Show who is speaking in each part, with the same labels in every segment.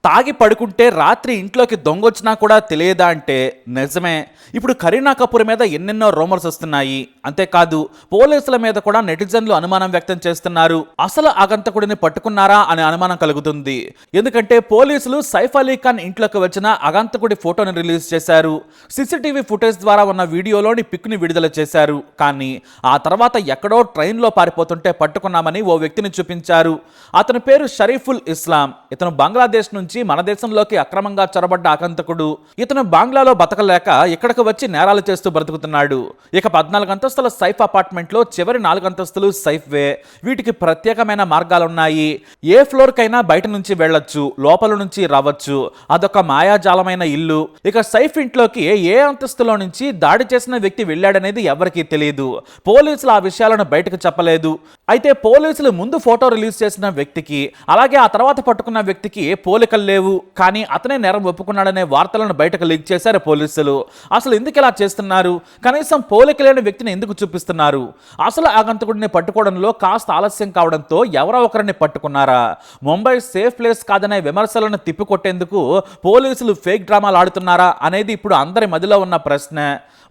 Speaker 1: తాగి పడుకుంటే రాత్రి ఇంట్లోకి దొంగొచ్చినా కూడా తెలియదా అంటే నిజమే. ఇప్పుడు కరీనా కపూర్ మీద ఎన్నెన్నో రూమర్స్ వస్తున్నాయి. అంతేకాదు పోలీసుల మీద కూడా నెటిజన్లు అనుమానం వ్యక్తం చేస్తున్నారు. అసలు ఆగంతకుడిని పట్టుకున్నారా అనే అనుమానం కలుగుతుంది. ఎందుకంటే పోలీసులు సైఫ్ అలీ ఖాన్ ఇంట్లోకి వచ్చిన ఆగంతకుడి ఫోటోని రిలీజ్ చేశారు. సీసీటీవీ ఫుటేజ్ ద్వారా ఉన్న వీడియోలోని పిక్ని విడుదల చేశారు. కానీ ఆ తర్వాత ఎక్కడో ట్రైన్లో పారిపోతుంటే పట్టుకున్నామని ఓ వ్యక్తిని చూపించారు. అతని పేరు షరీఫుల్ ఇస్లాం. ఇతను బంగ్లాదేశ్ నుంచి మన దేశంలోకి అక్రమంగా చొరబడ్డ ఆగంతకుడు. ఇతను బంగ్లాలో బతకలేక ఇక్కడికి వచ్చి నేరాలు చేస్తూ బ్రతుకుతున్నాడు. ఇక 14 అంతస్తుల సైఫ్ అపార్ట్మెంట్ లో చివరి 4 అంతస్తులు సైఫ్ వే. వీటికి ప్రత్యేకమైన మార్గాలున్నాయి. ఏ ఫ్లోర్ కైనా బయట నుంచి వెళ్ళొచ్చు, లోపల నుంచి రావచ్చు. అదొక మాయాజాలమైన ఇల్లు. ఇక సైఫ్ ఇంట్లోకి ఏ అంతస్తులో నుంచి దాడి చేసిన వ్యక్తి వెళ్ళాడనేది ఎవరికీ తెలియదు. పోలీసులు ఆ విషయాలను బయటకు చెప్పలేదు. అయితే పోలీసులు ముందు ఫోటో రిలీజ్ చేసిన వ్యక్తికి అలాగే ఆ తర్వాత పట్టుకున్న వ్యక్తికి పోలికలు లేవు. కానీ అతనే నేరం ఒప్పుకున్నాడనే వార్తలను బయటకు లీక్ చేశారు పోలీసులు. అసలు ఎందుకు ఇలా చేస్తున్నారు? కనీసం పోలిక లేని వ్యక్తిని ఎందుకు చూపిస్తున్నారు? అసలు ఆగంతకుడిని పట్టుకోవడంలో కాస్త ఆలస్యం కావడంతో ఎవరో ఒకరిని పట్టుకున్నారా? ముంబై సేఫ్ ప్లేస్ కాదనే విమర్శలను తిప్పికొట్టేందుకు పోలీసులు ఫేక్ డ్రామాలు ఆడుతున్నారా అనేది ఇప్పుడు అందరి మదిలో ఉన్న ప్రశ్న.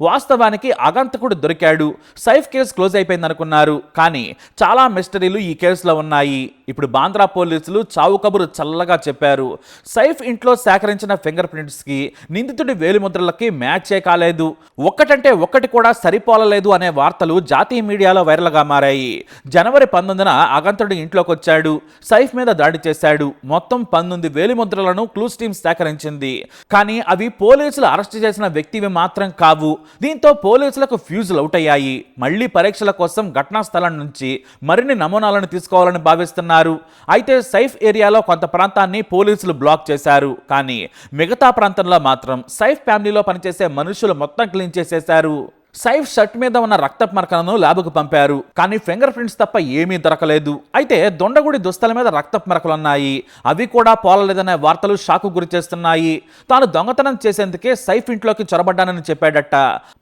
Speaker 1: వాస్తవానికి ఆగంతకుడు దొరికాడు, సైఫ్ కేసు క్లోజ్ అయిపోయింది అనుకున్నారు. కానీ చాలా మిస్టరీలు ఈ కేసులో ఉన్నాయి. ఇప్పుడు బాంద్రా పోలీసులు చావు కబురు చల్లగా చెప్పారు. సైఫ్ ఇంట్లో సేకరించిన ఫింగర్ ప్రింట్స్కి నిందితుడి వేలిముద్రలకి మ్యాచే కాలేదు. ఒక్కటంటే ఒక్కటి కూడా సరిపోలలేదు అనే వార్తలు జాతీయ మీడియాలో వైరల్గా మారాయి. జనవరి 19న ఆగంతుడి ఇంట్లోకి వచ్చాడు, సైఫ్ మీద దాడి చేశాడు. మొత్తం 19 వేలిముద్రలను క్లూస్ టీమ్ సేకరించింది. కానీ అవి పోలీసులు అరెస్ట్ చేసిన వ్యక్తివి మాత్రం కావు. దీంతో పోలీసులకు ఫ్యూజులు అవుట్ అయ్యాయి. మళ్లీ పరీక్షల కోసం ఘటనా స్థలం నుంచి మరిన్ని నమూనాలను తీసుకోవాలని భావిస్తున్నారు. అయితే సైఫ్ ఏరియాలో కొంత ప్రాంతాన్ని పోలీసులు బ్లాక్ చేశారు. కానీ మిగతా ప్రాంతంలో మాత్రం సైఫ్ ఫ్యామిలీలో పనిచేసే మనుషులు మొత్తం క్లీన్ చేసేశారు. సైఫ్ షర్ట్ మీద ఉన్న రక్తపు మరకలను ల్యాబ్కు పంపారు. కానీ ఫింగర్ ప్రింట్స్ తప్ప ఏమీ దొరకలేదు. అయితే దొండగుడి దుస్తుల మీద రక్తపు మరకలున్నాయి. అవి కూడా పోలలేదనే వార్తలు షాకు గురి చేస్తున్నాయి. తాను దొంగతనం చేసేందుకే సైఫ్ ఇంట్లోకి చొరబడ్డానని చెప్పాడట.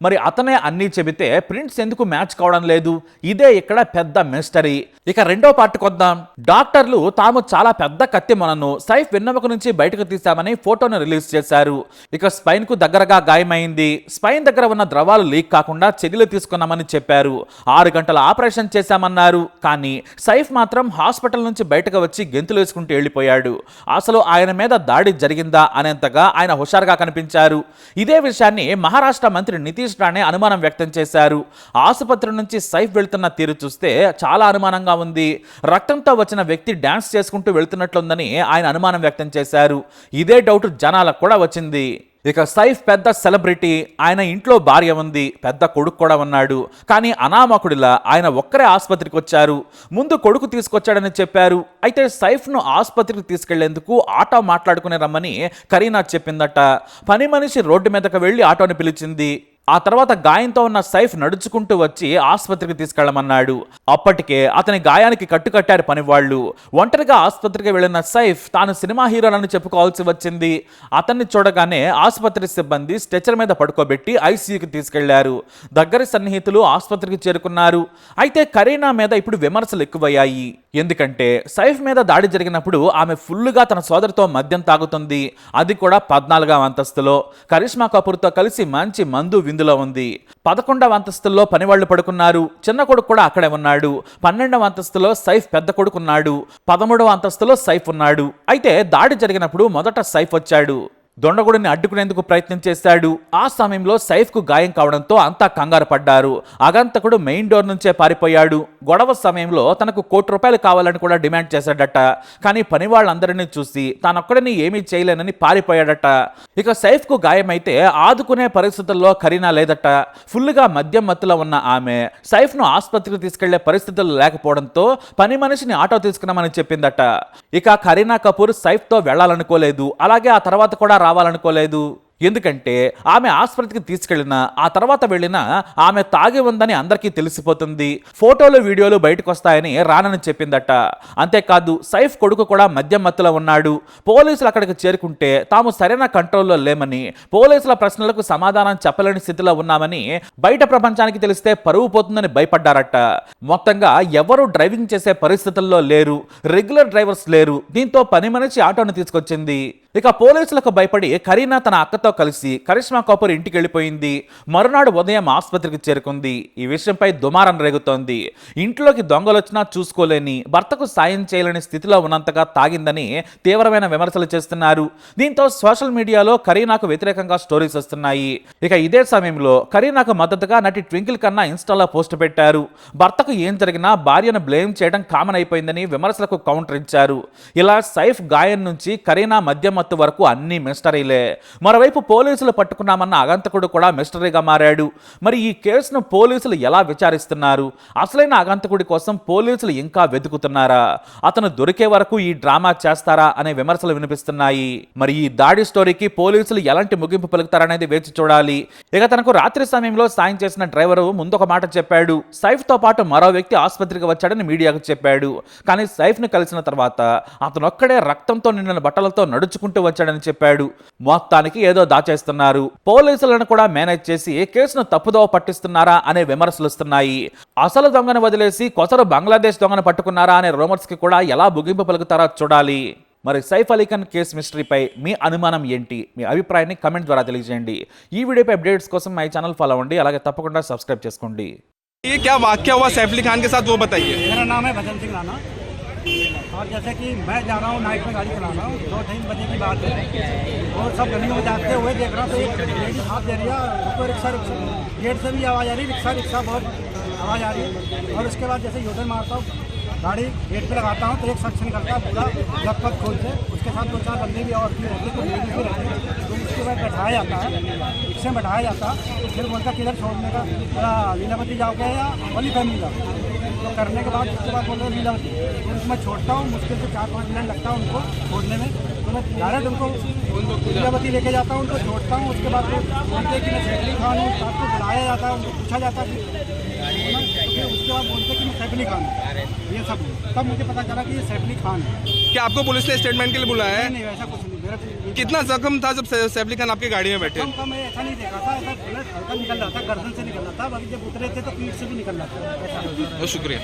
Speaker 1: మరి అతనే అన్నీ చెబితే ప్రింట్స్ ఎందుకు మ్యాచ్ కావడం లేదు? ఇదే ఇక్కడ పెద్ద మిస్టరీ. ఇక రెండో పార్ట్ కొద్దాం. డాక్టర్లు తాము చాలా పెద్ద కత్తి మొనను సైఫ్ వెన్నెముక నుంచి బయటకు తీశామని ఫోటోను రిలీజ్ చేశారు. ఇక స్పైన్ కు దగ్గరగా గాయమైంది. స్పైన్ దగ్గర ఉన్న ద్రవాలు లీక్ కాకుండా చర్యలు తీసుకున్నామని చెప్పారు. 6 గంటల ఆపరేషన్ చేశామన్నారు. కానీ సైఫ్ మాత్రం హాస్పిటల్ నుంచి బయటకు వచ్చి గెంతులు వేసుకుంటూ వెళ్ళిపోయాడు. అసలు ఆయన మీద దాడి జరిగిందా అనేంతగా ఆయన హుషారుగా కనిపించారు. ఇదే విషయాన్ని మహారాష్ట్ర మంత్రి నితీష్ రాణే అనుమానం వ్యక్తం చేశారు. ఆసుపత్రి నుంచి సైఫ్ వెళ్తున్న తీరు చూస్తే చాలా అనుమానంగా ఉంది. రక్తంతో వచ్చిన వ్యక్తి డాన్స్ చేసుకుంటూ వెళ్తున్నట్లుందని ఆయన అనుమానం వ్యక్తం చేశారు. ఇదే డౌట్ జనాలకు కూడా వచ్చింది. ఇక సైఫ్ పెద్ద సెలబ్రిటీ. ఆయన ఇంట్లో భార్య ఉంది, పెద్ద కొడుకు కూడా ఉన్నాడు. కానీ అనామకుడిలా ఆయన ఒక్కరే ఆసుపత్రికి వచ్చారు. ముందు కొడుకు తీసుకొచ్చాడని చెప్పారు. అయితే సైఫ్ను ఆసుపత్రికి తీసుకెళ్లేందుకు ఆటో మాట్లాడుకుని రమ్మని కరీనా చెప్పిందట. పని మనిషి రోడ్డు మీదకి వెళ్లి ఆటోని పిలిచింది. ఆ తర్వాత గాయంతో ఉన్న సైఫ్ నడుచుకుంటూ వచ్చి ఆసుపత్రికి తీసుకెళ్లమన్నాడు. అప్పటికే అతని గాయానికి కట్టుకట్టారు పనివాళ్లు. ఒంటరిగా ఆసుపత్రికి వెళ్లిన సైఫ్ తాను సినిమా హీరోలను చెప్పుకోవాల్సి వచ్చింది. అతన్ని చూడగానే ఆసుపత్రి సిబ్బంది స్ట్రెచర్ మీద పడుకోబెట్టి ఐసీయూకి తీసుకెళ్లారు. దగ్గరి సన్నిహితులు ఆసుపత్రికి చేరుకున్నారు. అయితే కరీనా మీద ఇప్పుడు విమర్శలు ఎక్కువయ్యాయి. ఎందుకంటే సైఫ్ మీద దాడి జరిగినప్పుడు ఆమె ఫుల్లుగా తన సోదరితో మద్యం తాగుతుంది. అది కూడా 14వ అంతస్తులో. కరిష్మా కపూర్తో కలిసి మంచి మందు విందులో ఉంది. 11వ అంతస్తులో పనివాళ్లు పడుకున్నారు. చిన్న కొడుకు కూడా అక్కడే ఉన్నాడు. 12వ అంతస్తులో సైఫ్ పెద్ద కొడుకున్నాడు. 13వ అంతస్తులో సైఫ్ ఉన్నాడు. అయితే దాడి జరిగినప్పుడు మొదట సైఫ్ వచ్చాడు. దొండగుడిని అడ్డుకునేందుకు ప్రయత్నం చేశాడు. ఆ సమయంలో సైఫ్ కు గాయం కావడంతో అంతా కంగారు పడ్డారు. ఆగంతకుడు మెయిన్ డోర్ నుంచే పారిపోయాడు. గొడవ సమయంలో తనకు ₹1,00,00,000 కావాలని కూడా డిమాండ్ చేశాడట. కానీ పని వాళ్ళందరినీ చూసి తానొక్కడిని ఏమీ చేయలేనని పారిపోయాడట. ఇక సైఫ్ కు గాయమైతే ఆదుకునే పరిస్థితుల్లో కరీనా లేదట. ఫుల్గా మద్యం మత్తులో ఉన్న ఆమె సైఫ్ ను ఆసుపత్రికి తీసుకెళ్లే పరిస్థితులు లేకపోవడంతో పని మనిషిని ఆటో తీసుకున్నామని చెప్పిందట. ఇక కరీనా కపూర్ సైఫ్ తో వెళ్లాలనుకోలేదు. అలాగే ఆ తర్వాత కూడా రావాలనుకోలేదు. ఎందుకంటే ఆమె ఆసుపత్రికి తీసుకెళ్లిన ఆ తర్వాత వెళ్ళిన ఆమె తాగి ఉందని అందరికీ తెలిసిపోతుంది, ఫోటోలు వీడియోలు బయటకు వస్తాయని రానని చెప్పిందట. అంతేకాదు సైఫ్ కొడుకు కూడా మద్యం మత్తులో ఉన్నాడు. పోలీసులు అక్కడికి చేరుకుంటే తాము సరైన కంట్రోల్లో లేమని, పోలీసుల ప్రశ్నలకు సమాధానం చెప్పలేని స్థితిలో ఉన్నామని, బయట ప్రపంచానికి తెలిస్తే పరువు పోతుందని భయపడ్డారట. మొత్తంగా ఎవరు డ్రైవింగ్ చేసే పరిస్థితుల్లో లేరు, రెగ్యులర్ డ్రైవర్స్ లేరు. దీంతో పని మనిషి ఆటోను తీసుకొచ్చింది. ఇక పోలీసులకు భయపడి కరీనా తన అక్కతో కలిసి కరిష్మా కపూర్ ఇంటికి వెళ్ళిపోయింది. మరునాడు ఉదయం ఆసుపత్రికి చేరుకుంది. ఈ విషయంపై దుమారం రేగుతోంది. ఇంట్లోకి దొంగలొచ్చినా చూసుకోలేని, భర్తకు సాయం చేయలేని స్థితిలో ఉన్నంతగా తాగిందని తీవ్రమైన విమర్శలు చేస్తున్నారు. దీంతో సోషల్ మీడియాలో కరీనాకు వ్యతిరేకంగా స్టోరీస్ వస్తున్నాయి. ఇక ఇదే సమయంలో కరీనాకు మద్దతుగా నటి ట్వింకిల్ ఖన్నా ఇన్స్టాలో పోస్ట్ పెట్టారు. భర్తకు ఏం జరిగినా భార్యను బ్లేమ్ చేయడం కామన్ అయిపోయిందని విమర్శలకు కౌంటర్ ఇచ్చారు. ఇలా సైఫ్ గాయం నుంచి కరీనా మద్యం మత్తు వరకు అన్ని మిస్టరీలే. మరోవైపు పోలీసులు పట్టుకున్నామన్న అగంతకుడు కూడా మిస్టరీగా మారాడు. మరి ఈ కేసును పోలీసులు ఎలా విచారిస్తున్నారు? అసలైన అగంతకుడి కోసం పోలీసులు ఇంకా వెతుకుతున్నారా? అతను దొరికే వరకు ఈ డ్రామా చేస్తారా అనే విమర్శలు వినిపిస్తున్నాయి. మరి ఈ దాడి స్టోరీకి పోలీసులు ఎలాంటి ముగింపు పలుకుతారనేది వేచి చూడాలి. ఇక తనకు రాత్రి సమయంలో సాయం చేసిన డ్రైవరు ముందొక మాట చెప్పాడు. సైఫ్ తో పాటు మరో వ్యక్తి ఆసుపత్రికి వచ్చాడని మీడియాకు చెప్పాడు. కానీ సైఫ్ ను కలిసిన తర్వాత అతనొక్కడే రక్తంతో నిండిన బట్టలతో నడుచుకుంటూ వచ్చాడని చెప్పాడు. మొత్తానికి ఏదో దాచేస్తున్నారు. పోలీసులను కూడా మేనేజ్ చేసి కేసును తప్పుదోవ పట్టిస్తున్నారా అనే విమర్శలు వస్తున్నాయి. అసలు దొంగను వదిలేసి కొసరు బంగ్లాదేశ్ దొంగను పట్టుకున్నారా అనే రూమర్స్ కి కూడా ఎలా ముగింపు పలుకుతారో చూడాలి. మరి సైఫ్ అలీ ఖాన్ కేసు మిస్టరీపై మీ అనుమానం ఏంటి? మీ అభిప్రాయాన్ని కమెంట్ ద్వారా తెలియజేయండి. ఈ వీడియోపై అప్డేట్స్ కోసం మై ఛానల్ ఫాలో అవ్వండి. అలాగే తప్పకుండా సబ్స్క్రైబ్ చేసుకోండి.
Speaker 2: ये क्या वाकया हुआ सैफ अली खान के साथ वो बताइए।
Speaker 3: मेरा नाम है भजन सिंह राणा और जैसे कि मैं जा रहा हूँ नाइट में गाड़ी चला रहा हूँ, 2-3 बजे की बात है और सब गलियों में जाते हुए देख रहा हूँ तो एक लेडी हाथ दे रही है, उसको रिक्शा गेट से भी आवाज़ आ रही है, रिक्शा बहुत आवाज़ आ रही है। और उसके बाद जैसे यूटर्न मारता हूँ, गाड़ी गेट पे लगाता हूँ तो एक शख्स निकलता है पूरा लगभग खोल से, उसके साथ 2-4 बंदे भी और भी रहते तो लेडीज भी रहते तो उसके बाद बैठाया जाता है, रिक्शे में बैठाया जाता है। फिर बोलता किधर छोड़ने का, लीलावती जाओगे या वली फैमिली जाओ, तो करने के बाद उसके बाद बोलते लीलावती, फिर उसमें छोड़ता हूँ, मुश्किल से 4-5 मिनट लगता है उनको छोड़ने में, तो मैं डायरेक्ट उनको लीलावती लेके जाता हूँ, उनको छोड़ता हूँ। उसके बाद बोलते कि मैं सैफ अली खान हूँ, साथ को बुलाया जाता है, उनको पूछा जाता है, फिर उसके बाद बोलते कि मैं सैफ अली खान हूँ, ये सब। तब मुझे पता चला कि ये सैफ अली खान है।
Speaker 2: क्या आपको पुलिस ने स्टेटमेंट के लिए बुलाया है?
Speaker 3: नहीं वैसा कुछ नहीं। मेरा
Speaker 2: कितना जख्म था जब सैफ अली खान आपकी गाड़ी में बैठे?
Speaker 3: कम मैं ऐसा नहीं देखा था, ऐसा बुलेट हल्का निकल रहा था, गर्दन से निकल रहा था, अभी जब उतरे थे तो पीठ से भी निकल रहा था ऐसा।
Speaker 2: शुक्रिया।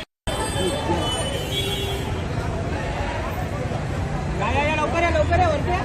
Speaker 3: लवकर है और क्या